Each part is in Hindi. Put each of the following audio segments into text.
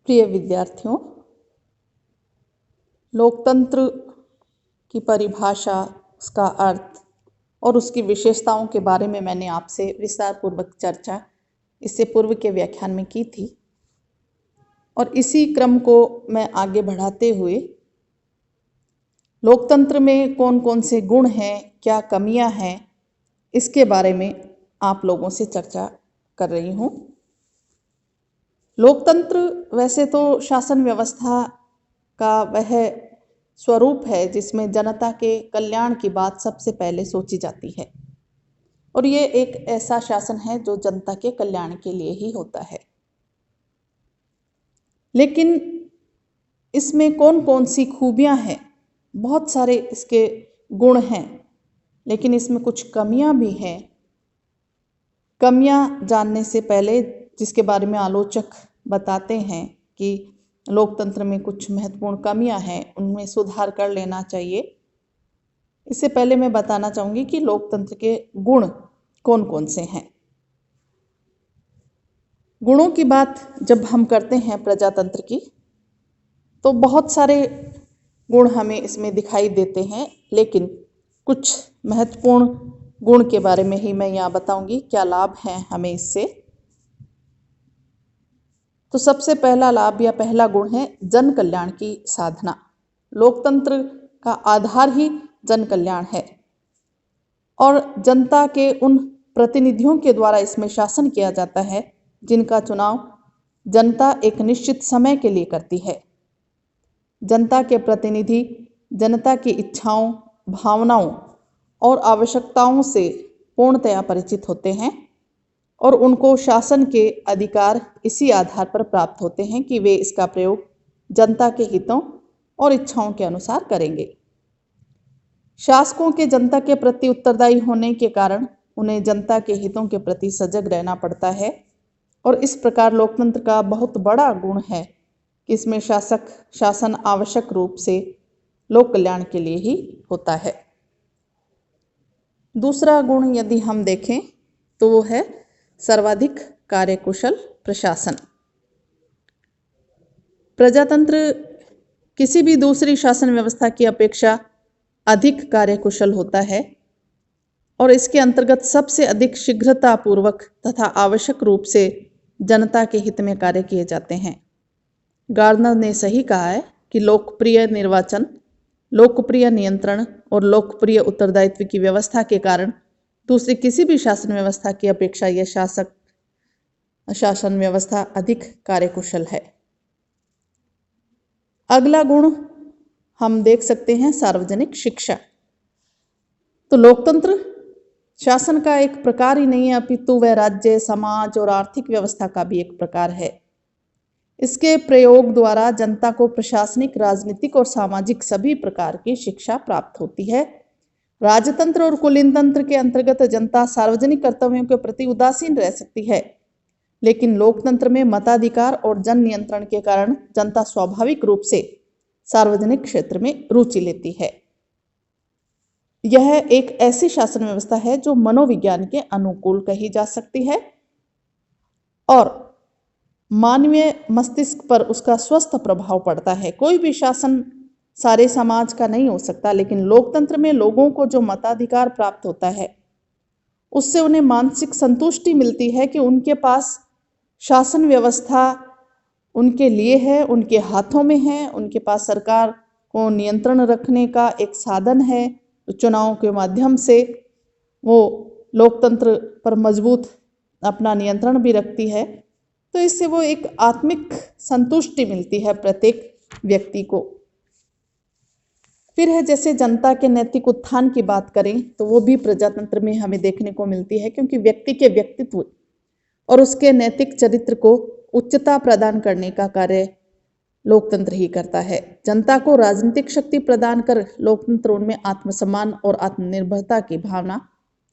प्रिय विद्यार्थियों, लोकतंत्र की परिभाषा, उसका अर्थ और उसकी विशेषताओं के बारे में मैंने आपसे विस्तारपूर्वक चर्चा इससे पूर्व के व्याख्यान में की थी और इसी क्रम को मैं आगे बढ़ाते हुए लोकतंत्र में कौन कौन से गुण हैं, क्या कमियां हैं, इसके बारे में आप लोगों से चर्चा कर रही हूँ। लोकतंत्र वैसे तो शासन व्यवस्था का वह स्वरूप है जिसमें जनता के कल्याण की बात सबसे पहले सोची जाती है और ये एक ऐसा शासन है जो जनता के कल्याण के लिए ही होता है। लेकिन इसमें कौन कौन सी खूबियां हैं, बहुत सारे इसके गुण हैं, लेकिन इसमें कुछ कमियां भी हैं। कमियां जानने से पहले, जिसके बारे में आलोचक बताते हैं कि लोकतंत्र में कुछ महत्वपूर्ण कमियां हैं, उनमें सुधार कर लेना चाहिए, इससे पहले मैं बताना चाहूँगी कि लोकतंत्र के गुण कौन कौन से हैं। गुणों की बात जब हम करते हैं प्रजातंत्र की, तो बहुत सारे गुण हमें इसमें दिखाई देते हैं, लेकिन कुछ महत्वपूर्ण गुण के बारे में ही मैं यहाँ बताऊंगी, क्या लाभ हैं हमें इससे। तो सबसे पहला लाभ या पहला गुण है जन कल्याण की साधना। लोकतंत्र का आधार ही जन कल्याण है और जनता के उन प्रतिनिधियों के द्वारा इसमें शासन किया जाता है जिनका चुनाव जनता एक निश्चित समय के लिए करती है। जनता के प्रतिनिधि जनता की इच्छाओं, भावनाओं और आवश्यकताओं से पूर्णतया परिचित होते हैं और उनको शासन के अधिकार इसी आधार पर प्राप्त होते हैं कि वे इसका प्रयोग जनता के हितों और इच्छाओं के अनुसार करेंगे। शासकों के जनता के प्रति उत्तरदायी होने के कारण उन्हें जनता के हितों के प्रति सजग रहना पड़ता है और इस प्रकार लोकतंत्र का बहुत बड़ा गुण है कि इसमें शासन आवश्यक रूप से लोक कल्याण के लिए ही होता है। दूसरा गुण यदि हम देखें तो वो है सर्वाधिक कार्यकुशल प्रशासन। प्रजातंत्र किसी भी दूसरी शासन व्यवस्था की अपेक्षा अधिक कार्यकुशल होता है और इसके अंतर्गत सबसे अधिक शीघ्रतापूर्वक तथा आवश्यक रूप से जनता के हित में कार्य किए जाते हैं। गार्डनर ने सही कहा है कि लोकप्रिय निर्वाचन, लोकप्रिय नियंत्रण और लोकप्रिय उत्तरदायित्व की व्यवस्था के कारण दूसरी किसी भी शासन व्यवस्था की अपेक्षा यह शासन व्यवस्था अधिक कार्यकुशल है। अगला गुण हम देख सकते हैं सार्वजनिक शिक्षा। तो लोकतंत्र शासन का एक प्रकार ही नहीं है, अपितु वह राज्य, समाज और आर्थिक व्यवस्था का भी एक प्रकार है। इसके प्रयोग द्वारा जनता को प्रशासनिक, राजनीतिक और सामाजिक सभी प्रकार की शिक्षा प्राप्त होती है। राजतंत्र और कुलीन तंत्र के अंतर्गत जनता सार्वजनिक कर्तव्यों के प्रति उदासीन रह सकती है, लेकिन लोकतंत्र में मताधिकार और जन नियंत्रण के कारण जनता स्वाभाविक रूप से सार्वजनिक क्षेत्र में रुचि लेती है। यह एक ऐसी शासन व्यवस्था है जो मनोविज्ञान के अनुकूल कही जा सकती है और मानवीय मस्तिष्क पर उसका स्वस्थ प्रभाव पड़ता है। कोई भी शासन सारे समाज का नहीं हो सकता, लेकिन लोकतंत्र में लोगों को जो मताधिकार प्राप्त होता है उससे उन्हें मानसिक संतुष्टि मिलती है कि उनके पास शासन व्यवस्था उनके लिए है, उनके हाथों में है, उनके पास सरकार को नियंत्रण रखने का एक साधन है। तो चुनाव के माध्यम से वो लोकतंत्र पर मजबूत अपना नियंत्रण भी रखती है, तो इससे वो एक आत्मिक संतुष्टि मिलती है प्रत्येक व्यक्ति को। फिर है जैसे जनता के नैतिक उत्थान की बात करें तो वो भी प्रजातंत्र में हमें देखने को मिलती है, क्योंकि व्यक्ति के व्यक्तित्व और उसके नैतिक चरित्र को उच्चता प्रदान करने का कार्य लोकतंत्र ही करता है। जनता को राजनीतिक शक्ति प्रदान कर लोकतंत्र उनमें आत्मसम्मान और आत्मनिर्भरता की भावना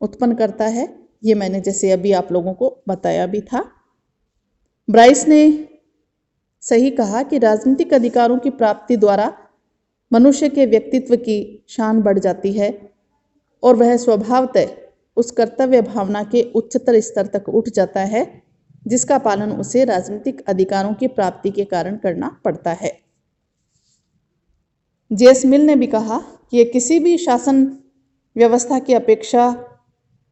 उत्पन्न करता है। ये मैंने जैसे अभी आप लोगों को बताया भी था। ब्राइस ने सही कहा कि राजनीतिक अधिकारों की प्राप्ति द्वारा मनुष्य के व्यक्तित्व की शान बढ़ जाती है और वह स्वभावतः उस कर्तव्य भावना के उच्चतर स्तर तक उठ जाता है जिसका पालन उसे राजनीतिक अधिकारों की प्राप्ति के कारण करना पड़ता है। जेएस मिल ने भी कहा कि किसी भी शासन व्यवस्था की अपेक्षा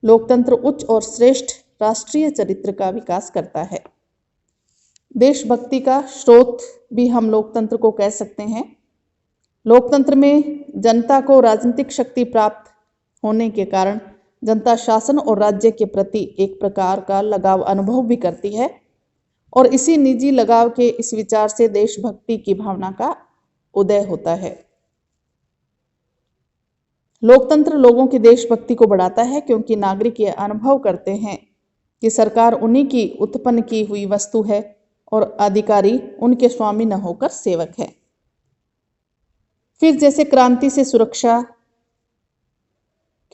लोकतंत्र उच्च और श्रेष्ठ राष्ट्रीय चरित्र का विकास करता है। देशभक्ति का स्रोत भी हम लोकतंत्र को कह सकते हैं। लोकतंत्र में जनता को राजनीतिक शक्ति प्राप्त होने के कारण जनता शासन और राज्य के प्रति एक प्रकार का लगाव अनुभव भी करती है और इसी निजी लगाव के इस विचार से देशभक्ति की भावना का उदय होता है। लोकतंत्र लोगों की देशभक्ति को बढ़ाता है क्योंकि नागरिक ये अनुभव करते हैं कि सरकार उन्हीं की उत्पन्न की हुई वस्तु है और अधिकारी उनके स्वामी न होकर सेवक है। फिर जैसे क्रांति से सुरक्षा,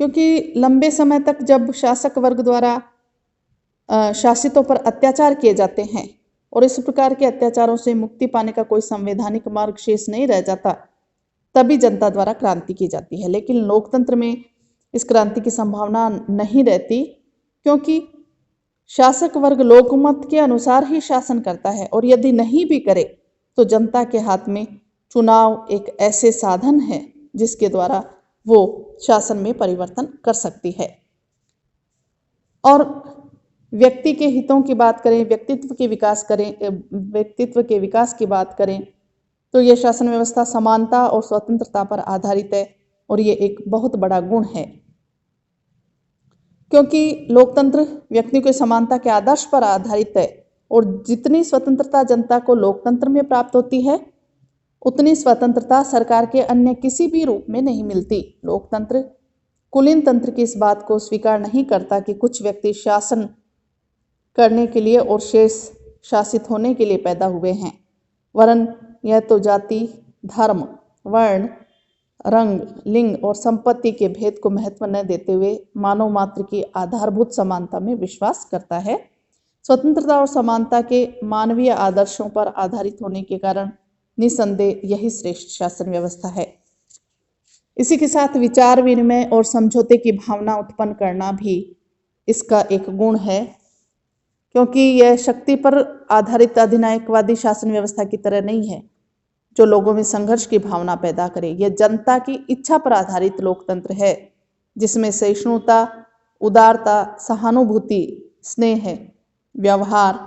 क्योंकि लंबे समय तक जब शासक वर्ग द्वारा शासितों पर अत्याचार किए जाते हैं और इस प्रकार के अत्याचारों से मुक्ति पाने का कोई संवैधानिक मार्ग शेष नहीं रह जाता, तभी जनता द्वारा क्रांति की जाती है। लेकिन लोकतंत्र में इस क्रांति की संभावना नहीं रहती क्योंकि शासक वर्ग लोकमत के अनुसार ही शासन करता है और यदि नहीं भी करे तो जनता के हाथ में चुनाव एक ऐसे साधन है जिसके द्वारा वो शासन में परिवर्तन कर सकती है। और व्यक्ति के हितों की बात करें, व्यक्तित्व के विकास की बात करें तो यह शासन व्यवस्था समानता और स्वतंत्रता पर आधारित है और ये एक बहुत बड़ा गुण है क्योंकि लोकतंत्र व्यक्तियों की समानता के आदर्श पर आधारित है और जितनी स्वतंत्रता जनता को लोकतंत्र में प्राप्त होती है उतनी स्वतंत्रता सरकार के अन्य किसी भी रूप में नहीं मिलती। लोकतंत्र कुलीन तंत्र की इस बात को स्वीकार नहीं करता कि कुछ व्यक्ति शासन करने के लिए और शेष शासित होने के लिए पैदा हुए हैं, वरन यह तो जाति, धर्म, वर्ण, रंग, लिंग और संपत्ति के भेद को महत्व न देते हुए मानव मात्र की आधारभूत समानता में विश्वास करता है। स्वतंत्रता और समानता के मानवीय आदर्शों पर आधारित होने के कारण निसंदेह यही श्रेष्ठ शासन व्यवस्था है। इसी के साथ विचार विनिमय और समझौते की भावना उत्पन्न करना भी इसका एक गुण है क्योंकि यह शक्ति पर आधारित अधिनायकवादी शासन व्यवस्था की तरह नहीं है जो लोगों में संघर्ष की भावना पैदा करे। यह जनता की इच्छा पर आधारित लोकतंत्र है जिसमें सहिष्णुता, उदारता, सहानुभूति, स्नेह, व्यवहार,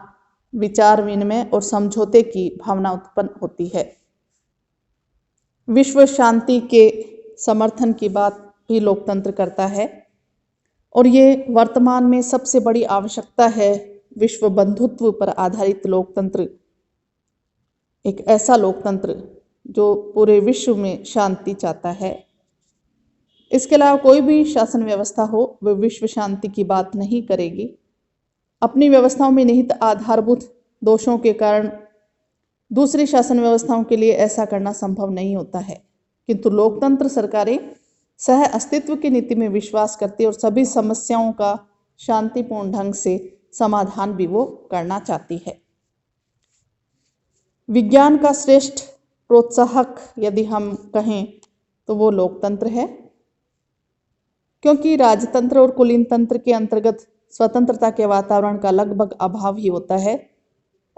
विचार विनिमय और समझौते की भावना उत्पन्न होती है। विश्व शांति के समर्थन की बात भी लोकतंत्र करता है और ये वर्तमान में सबसे बड़ी आवश्यकता है। विश्व बंधुत्व पर आधारित लोकतंत्र एक ऐसा लोकतंत्र जो पूरे विश्व में शांति चाहता है। इसके अलावा कोई भी शासन व्यवस्था हो वह विश्व शांति की बात नहीं करेगी। अपनी व्यवस्थाओं में निहित आधारभूत दोषों के कारण दूसरी शासन व्यवस्थाओं के लिए ऐसा करना संभव नहीं होता है, किंतु लोकतंत्र सरकारें सह अस्तित्व की नीति में विश्वास करती और सभी समस्याओं का शांतिपूर्ण ढंग से समाधान भी वो करना चाहती है। विज्ञान का श्रेष्ठ प्रोत्साहक यदि हम कहें तो वो लोकतंत्र है क्योंकि राजतंत्र और कुलीन तंत्र के अंतर्गत स्वतंत्रता के वातावरण का लगभग अभाव ही होता है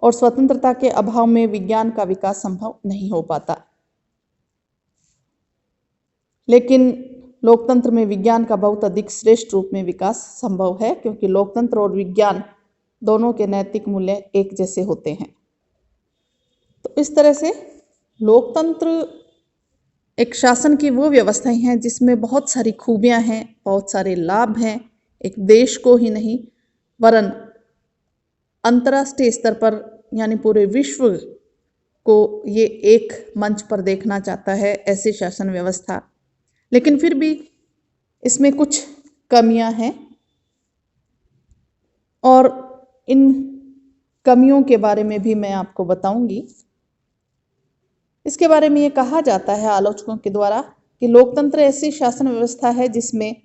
और स्वतंत्रता के अभाव में विज्ञान का विकास संभव नहीं हो पाता। लेकिन लोकतंत्र में विज्ञान का बहुत अधिक श्रेष्ठ रूप में विकास संभव है क्योंकि लोकतंत्र और विज्ञान दोनों के नैतिक मूल्य एक जैसे होते हैं। तो इस तरह से लोकतंत्र एक शासन की वो व्यवस्थाएं हैं जिसमें बहुत सारी खूबियां हैं, बहुत सारे लाभ हैं, एक देश को ही नहीं वरन अंतर्राष्ट्रीय स्तर पर यानी पूरे विश्व को ये एक मंच पर देखना चाहता है ऐसी शासन व्यवस्था। लेकिन फिर भी इसमें कुछ कमियां हैं और इन कमियों के बारे में भी मैं आपको बताऊंगी। इसके बारे में ये कहा जाता है आलोचकों के द्वारा कि लोकतंत्र ऐसी शासन व्यवस्था है जिसमें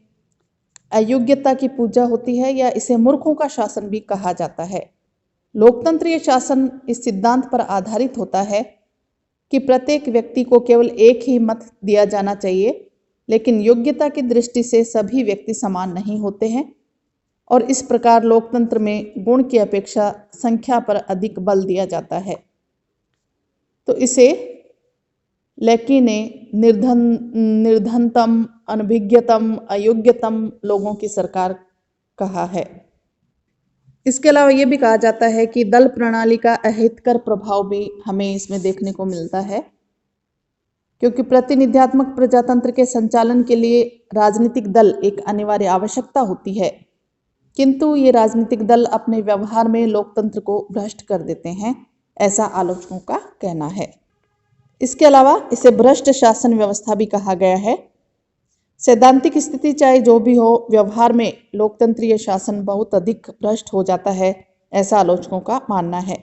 अयोग्यता की पूजा होती है या इसे मूर्खों का शासन भी कहा जाता है। लोकतंत्रीय शासन इस सिद्धांत पर आधारित होता है कि प्रत्येक व्यक्ति को केवल एक ही मत दिया जाना चाहिए, लेकिन योग्यता की दृष्टि से सभी व्यक्ति समान नहीं होते हैं। और इस प्रकार लोकतंत्र में गुण की अपेक्षा संख्या पर अधिक बल दिया जाता है। तो इसे लेकी ने निर्धनतम, अनभिज्ञतम, अयोग्यतम लोगों की सरकार कहा है। इसके अलावा ये भी कहा जाता है कि दल प्रणाली का अहितकर प्रभाव भी हमें इसमें देखने को मिलता है, क्योंकि प्रतिनिध्यात्मक प्रजातंत्र के संचालन के लिए राजनीतिक दल एक अनिवार्य आवश्यकता होती है, किंतु ये राजनीतिक दल अपने व्यवहार में लोकतंत्र को भ्रष्ट कर देते हैं, ऐसा आलोचकों का कहना है। इसके अलावा इसे भ्रष्ट शासन व्यवस्था भी कहा गया है। सैद्धांतिक स्थिति चाहे जो भी हो, व्यवहार में लोकतंत्रीय शासन बहुत अधिक भ्रष्ट हो जाता है, ऐसा आलोचकों का मानना है।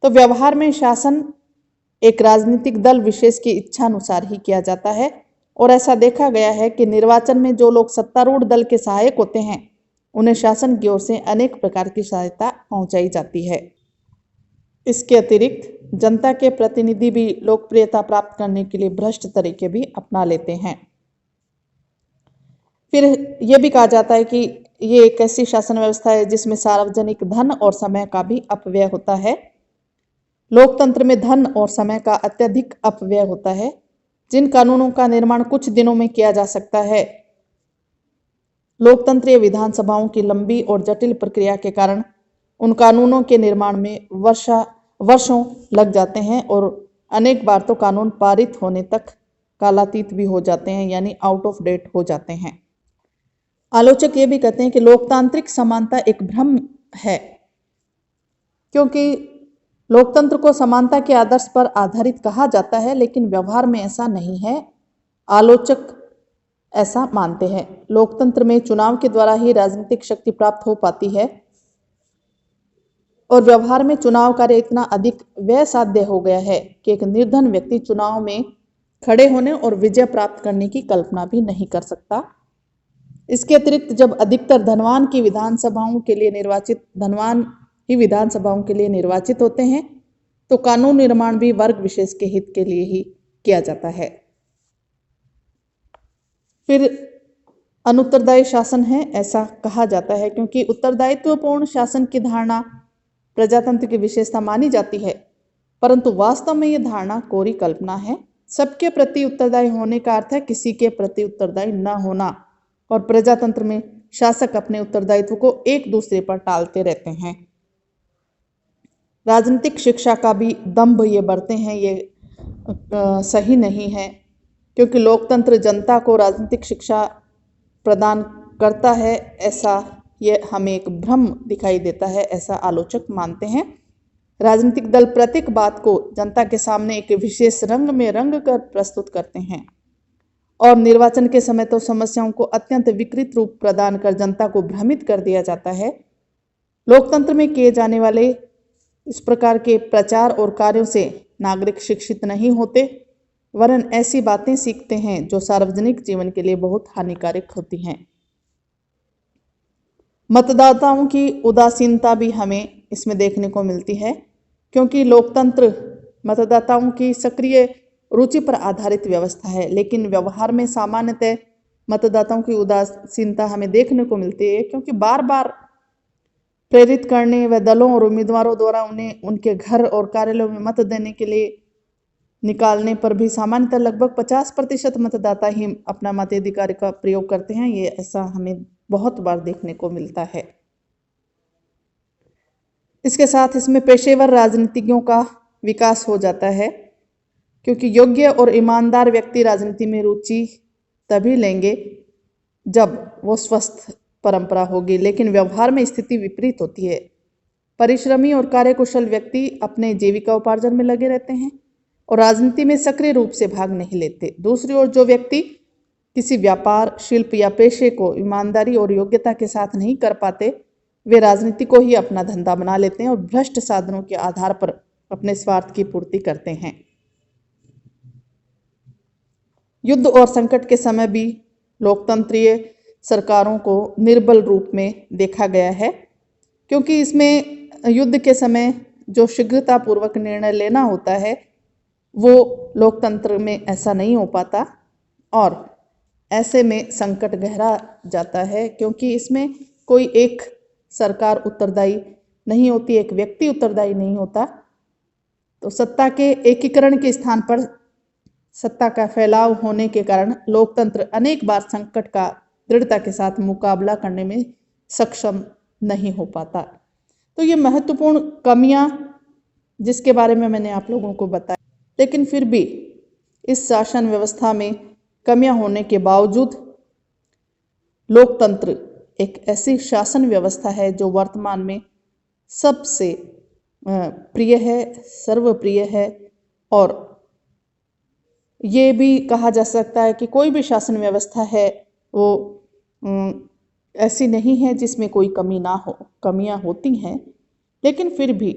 तो व्यवहार में शासन एक राजनीतिक दल विशेष की इच्छा अनुसार ही किया जाता है, और ऐसा देखा गया है कि निर्वाचन में जो लोग सत्तारूढ़ दल के सहायक होते हैं, उन्हें शासन की ओर से अनेक प्रकार की सहायता पहुंचाई जाती है। इसके अतिरिक्त जनता के प्रतिनिधि भी लोकप्रियता प्राप्त करने के लिए भ्रष्ट तरीके भी अपना लेते हैं। फिर यह भी कहा जाता है कि ये एक ऐसी शासन व्यवस्था है जिसमें सार्वजनिक धन और समय का भी अपव्यय होता है। लोकतंत्र में धन और समय का अत्यधिक अपव्यय होता है। जिन कानूनों का निर्माण कुछ दिनों में किया जा सकता है, लोकतंत्रीय विधानसभाओं की लंबी और जटिल प्रक्रिया के कारण उन कानूनों के निर्माण में वर्षों लग जाते हैं, और अनेक बार तो कानून पारित होने तक कालातीत भी हो जाते हैं, यानी आउट ऑफ डेट हो जाते हैं। आलोचक ये भी कहते हैं कि लोकतांत्रिक समानता एक भ्रम है, क्योंकि लोकतंत्र को समानता के आदर्श पर आधारित कहा जाता है, लेकिन व्यवहार में ऐसा नहीं है। आलोचक ऐसा मानते हैं। लोकतंत्र में चुनाव के द्वारा ही राजनीतिक शक्ति प्राप्त हो पाती है, और व्यवहार में चुनाव कार्य इतना अधिक व्यय साध्य हो गया है कि एक निर्धन व्यक्ति चुनाव में खड़े होने और विजय प्राप्त करने की कल्पना भी नहीं कर सकता। इसके अतिरिक्त जब अधिकतर धनवान ही विधानसभाओं के लिए निर्वाचित होते हैं, तो कानून निर्माण भी वर्ग विशेष के हित के लिए ही किया जाता है। फिर अनुत्तरदायी शासन है, ऐसा कहा जाता है, क्योंकि उत्तरदायित्वपूर्ण शासन की धारणा प्रजातंत्र की विशेषता मानी जाती है, परंतु वास्तव में यह धारणा कोरी कल्पना है। सबके प्रति उत्तरदायी होने का अर्थ है किसी के प्रति उत्तरदायी न होना, और प्रजातंत्र में शासक अपने उत्तरदायित्व को एक दूसरे पर टालते रहते हैं। राजनीतिक शिक्षा का भी दंभ ये बरते हैं, ये सही नहीं है, क्योंकि लोकतंत्र जनता को राजनीतिक शिक्षा प्रदान करता है, ऐसा ये हमें एक भ्रम दिखाई देता है, ऐसा आलोचक मानते हैं। राजनीतिक दल प्रत्येक बात को जनता के सामने एक विशेष रंग में रंग कर प्रस्तुत करते हैं, और निर्वाचन के समय तो समस्याओं को अत्यंत विकृत रूप प्रदान कर जनता को भ्रमित कर दिया जाता है। लोकतंत्र में किए जाने वाले इस प्रकार के प्रचार और कार्यों से नागरिक शिक्षित नहीं होते, वरन ऐसी बातें सीखते हैं जो सार्वजनिक जीवन के लिए बहुत हानिकारक होती हैं। मतदाताओं की उदासीनता भी हमें इसमें देखने को मिलती है, क्योंकि लोकतंत्र मतदाताओं की सक्रिय रुचि पर आधारित व्यवस्था है, लेकिन व्यवहार में सामान्यतः मतदाताओं की उदासीनता हमें देखने को मिलती है, क्योंकि बार बार प्रेरित करने व दलों और उम्मीदवारों द्वारा उन्हें उनके घर और कार्यालयों में मत देने के लिए निकालने पर भी सामान्यतः लगभग 50% मतदाता ही अपना मताधिकार का प्रयोग करते हैं। ये ऐसा हमें बहुत बार देखने को मिलता है। इसके साथ इसमें पेशेवर राजनीतिज्ञों का विकास हो जाता है, क्योंकि योग्य और ईमानदार व्यक्ति राजनीति में रुचि तभी लेंगे जब वो स्वस्थ परंपरा होगी, लेकिन व्यवहार में स्थिति विपरीत होती है। परिश्रमी और कार्यकुशल व्यक्ति अपने जीविका उपार्जन में लगे रहते हैं और राजनीति में सक्रिय रूप से भाग नहीं लेते। दूसरी ओर जो व्यक्ति किसी व्यापार, शिल्प या पेशे को ईमानदारी और योग्यता के साथ नहीं कर पाते, वे राजनीति को ही अपना धंधा बना लेते हैं और भ्रष्ट साधनों के आधार पर अपने स्वार्थ की पूर्ति करते हैं। युद्ध और संकट के समय भी लोकतंत्रीय सरकारों को निर्बल रूप में देखा गया है, क्योंकि इसमें युद्ध के समय जो शीघ्रतापूर्वक निर्णय लेना होता है वो लोकतंत्र में ऐसा नहीं हो पाता, और ऐसे में संकट गहरा जाता है, क्योंकि इसमें कोई एक सरकार उत्तरदायी नहीं होती, एक व्यक्ति उत्तरदायी नहीं होता। तो सत्ता के एकीकरण के स्थान पर सत्ता का फैलाव होने के कारण लोकतंत्र अनेक बार संकट का दृढ़ता के साथ मुकाबला करने में सक्षम नहीं हो पाता। तो ये महत्वपूर्ण कमियां जिसके बारे में मैंने आप लोगों को बताया, लेकिन फिर भी इस शासन व्यवस्था में कमियां होने के बावजूद लोकतंत्र एक ऐसी शासन व्यवस्था है जो वर्तमान में सबसे प्रिय है, सर्वप्रिय है। और ये भी कहा जा सकता है कि कोई भी शासन व्यवस्था है वो ऐसी नहीं है जिसमें कोई कमी ना हो, कमियां होती हैं, लेकिन फिर भी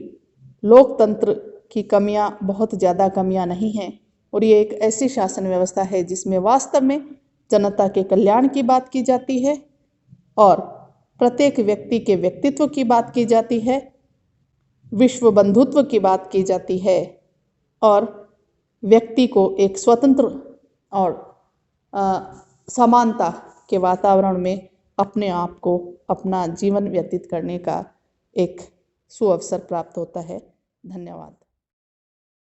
लोकतंत्र की कमियां बहुत ज़्यादा कमियां नहीं हैं। और ये एक ऐसी शासन व्यवस्था है जिसमें वास्तव में जनता के कल्याण की बात की जाती है और प्रत्येक व्यक्ति के व्यक्तित्व की बात की जाती है, विश्व बंधुत्व की बात की जाती है और व्यक्ति को एक स्वतंत्र और समानता के वातावरण में अपने आप को, अपना जीवन व्यतीत करने का एक सुअवसर प्राप्त होता है। धन्यवाद।